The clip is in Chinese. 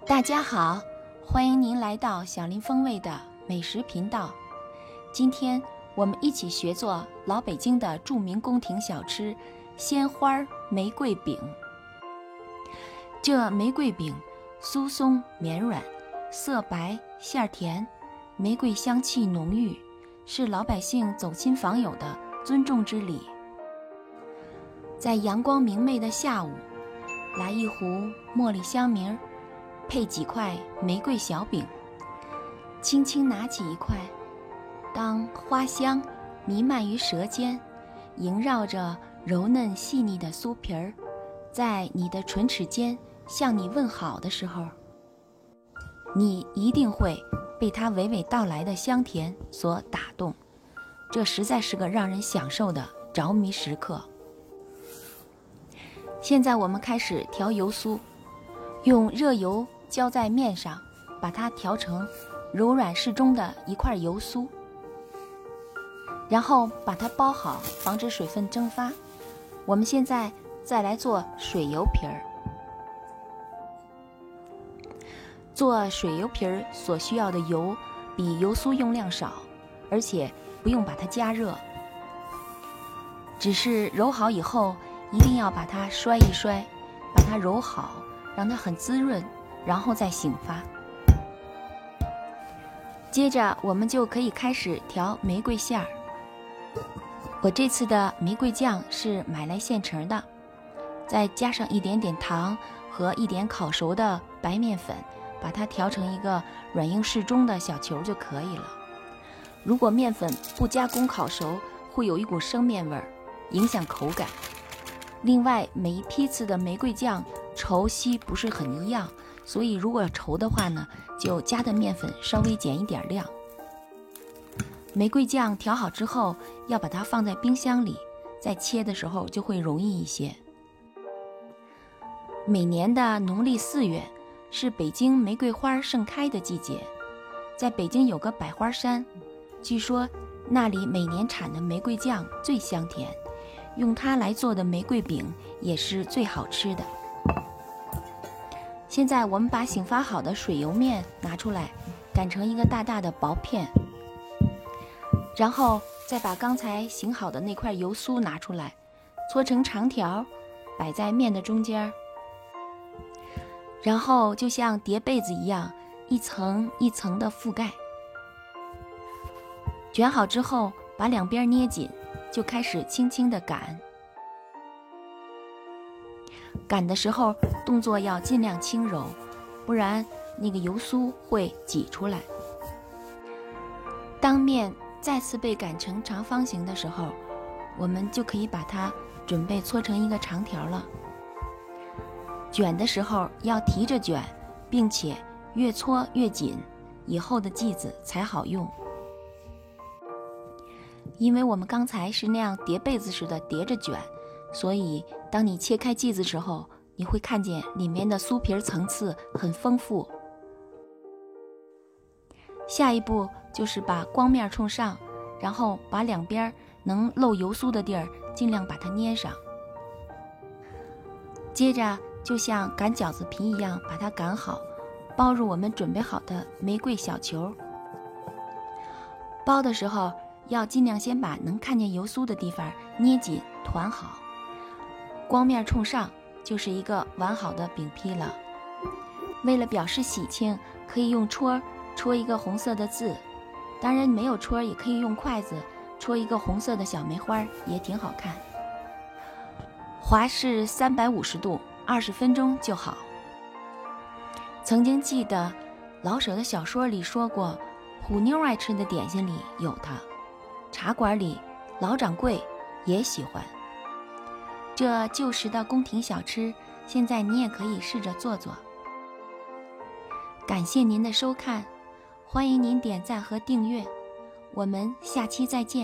大家好，欢迎您来到小林风味的美食频道。今天我们一起学做老北京的著名宫廷小吃鲜花玫瑰饼。这玫瑰饼酥松绵软，色白馅甜，玫瑰香气浓郁，是老百姓走亲访友的尊重之礼。在阳光明媚的下午，来一壶茉莉香茗，配几块玫瑰小饼，轻轻拿起一块，当花香弥漫于舌尖，萦绕着柔嫩细腻的酥皮儿，在你的唇齿间向你问好的时候，你一定会被它娓娓道来的香甜所打动，这实在是个让人享受的着迷时刻。现在我们开始调油酥，用热油浇在面上，把它调成柔软适中的一块油酥，然后把它包好，防止水分蒸发。我们现在再来做水油皮儿。做水油皮儿所需要的油比油酥用量少，而且不用把它加热，只是揉好以后一定要把它摔一摔，把它揉好，让它很滋润，然后再醒发。接着我们就可以开始调玫瑰馅儿。我这次的玫瑰酱是买来现成的，再加上一点点糖和一点烤熟的白面粉，把它调成一个软硬适中的小球就可以了。如果面粉不加工烤熟，会有一股生面味儿，影响口感。另外，每一批次的玫瑰酱稠稀不是很一样，所以如果稠的话呢，就加的面粉稍微减一点量。玫瑰酱调好之后，要把它放在冰箱里，在切的时候就会容易一些。每年的农历4月是北京玫瑰花盛开的季节，在北京有个百花山，据说那里每年产的玫瑰酱最香甜，用它来做的玫瑰饼也是最好吃的。现在我们把醒发好的水油面拿出来，擀成一个大大的薄片，然后再把刚才醒好的那块油酥拿出来，搓成长条，摆在面的中间，然后就像叠被子一样，一层一层的覆盖。卷好之后，把两边捏紧，就开始轻轻地擀。擀的时候动作要尽量轻柔，不然那个油酥会挤出来。当面再次被擀成长方形的时候，我们就可以把它准备搓成一个长条了。卷的时候要提着卷，并且越搓越紧，以后的剂子才好用。因为我们刚才是那样叠被子似的叠着卷，所以当你切开剂子时候，你会看见里面的酥皮层次很丰富。下一步就是把光面冲上，然后把两边能漏油酥的地儿尽量把它捏上。接着就像擀饺子皮一样把它擀好，包入我们准备好的玫瑰小球。包的时候要尽量先把能看见油酥的地方捏紧团好，光面冲上就是一个完好的饼坯了。为了表示喜庆，可以用戳戳一个红色的字，当然没有戳也可以用筷子戳一个红色的小梅花，也挺好看。华氏350度20分钟就好。曾经记得老舍的小说里说过，虎妞爱吃的点心里有它，茶馆里老掌柜也喜欢。这旧时的宫廷小吃，现在你也可以试着做做。感谢您的收看，欢迎您点赞和订阅，我们下期再见。